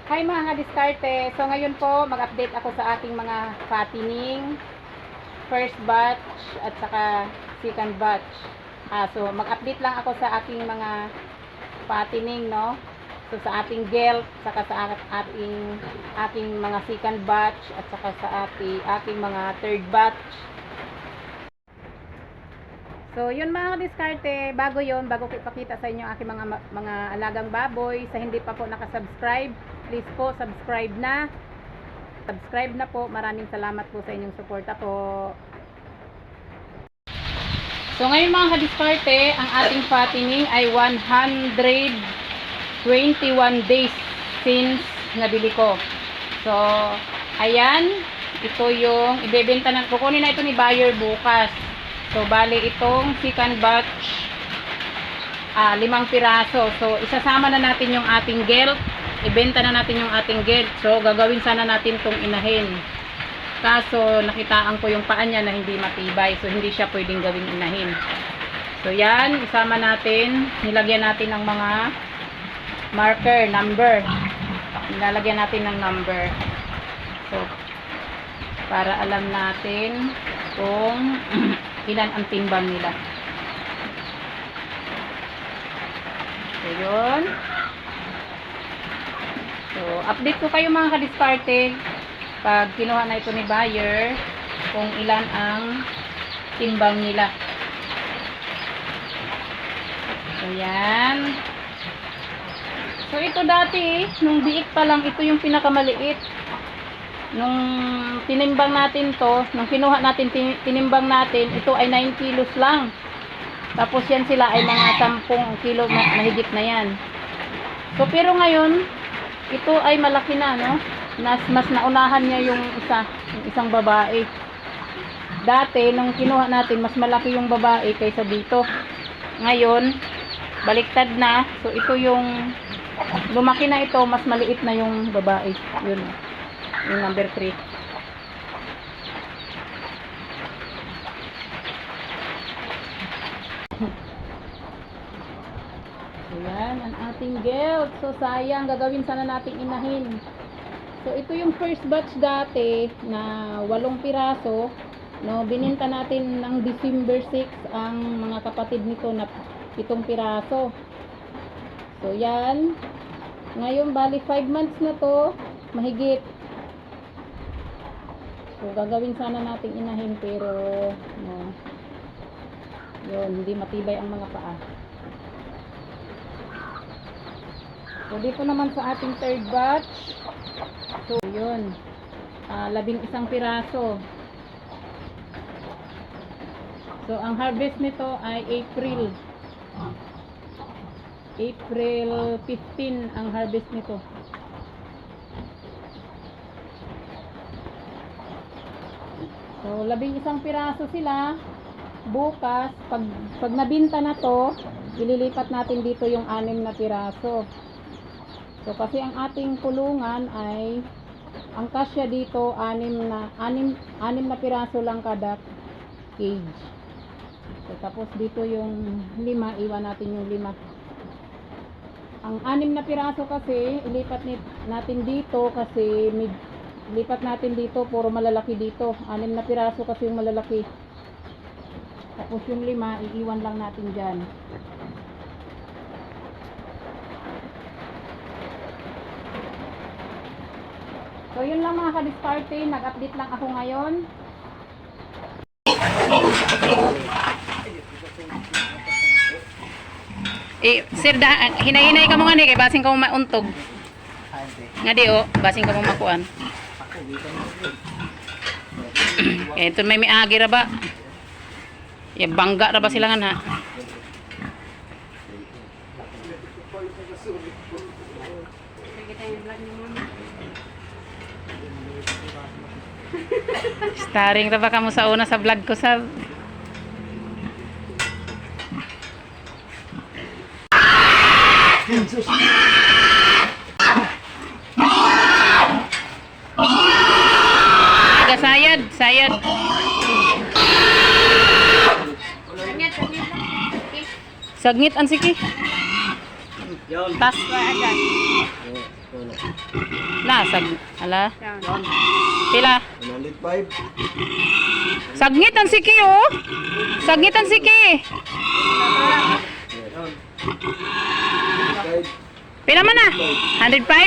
Hi mga diskarte. So ngayon po mag-update ako sa aking mga fattening, first batch at saka second batch. So mag-update lang ako sa aking mga fattening, no? So sa ating gelt, saka sa aking mga second batch at saka sa aking mga third batch. So, yun mga diskarte, bago ko ipakita sa inyo aking mga alagang baboy, sa hindi pa po nakasubscribe, please po subscribe na. Subscribe na po. Maraming salamat po sa inyong suporta po. So, ngayon mga diskarte, ang ating fattening ay 121 days since nabili ko. So, ayan, ito yung ibebenta na, kukunin na ito ni buyer bukas. So, bali itong second batch, 5 piraso. So, isasama na natin yung ating gelt. Ibenta na natin yung ating gelt. So, gagawin sana natin itong inahin. Kaso, nakitaan ko yung paa niya na hindi matibay. So, hindi siya pwedeng gawing inahin. So, yan. Isama natin. Nilagyan natin ng mga marker, number. Nilalagyan natin ng number. So, para alam natin kung ilan ang timbang nila. So, yun. So, update ko kayo mga kadiskarte pag kinuha na ito ni buyer kung ilan ang timbang nila. So, yan. So, ito dati, nung biik pa lang, ito yung pinakamaliit. Nung tinimbang natin to, nung kinuha natin, tinimbang natin, ito ay 9 kilos lang. Tapos yan sila ay mga 10 kilo mahigit na yan. So, pero ngayon, ito ay malaki na, no? Mas naunahan niya yung isang babae. Dati, nung kinuha natin, mas malaki yung babae kaysa dito. Ngayon, baliktad na. So, ito yung lumaki na ito, mas maliit na yung babae. Yun. Yung number 3. Ayan, ang ating gelt. So, sayang. Gagawin sana nating inahin. So, ito yung first batch dati na 8 piraso. No, bininta natin ng December 6 ang mga kapatid nito na 7 piraso. So, yan. Ngayon, bali 5 months na to. Mahigit. So, gagawin sana nating inahin pero no, yun, hindi matibay ang mga paa. So, dito naman sa ating third batch. So, yun. 11 piraso. So, ang harvest nito ay April 15 ang harvest nito. So, 11 piraso sila. Bukas, pag nabinta na to, ililipat natin dito yung 6 na piraso. So, kasi ang ating kulungan ay, ang kasya dito, 6 na piraso lang kada cage. So, tapos dito yung 5, iwan natin yung 5. Ang 6 na piraso kasi, ilipat natin dito kasi lipat natin dito, puro malalaki dito. 6 na piraso kasi yung malalaki. Tapos yung 5, iiwan lang natin dyan. So, yun lang mga kadiskarte. Nag-update lang ako ngayon. Sir, hinay-hinay ka mo nga ni, kay basing ka mo mauntog. Nga di basing ka mo makuan. Ito may agi ra ba? Bangga ra ba sila nga na? Starring ra ba kamo sa una sa vlog ko sa sayad. Sagngit an siki. Tas. Ala. Pila? 105. Sagngit ang siki oh. Sagngit ang siki. Pila man na? 105?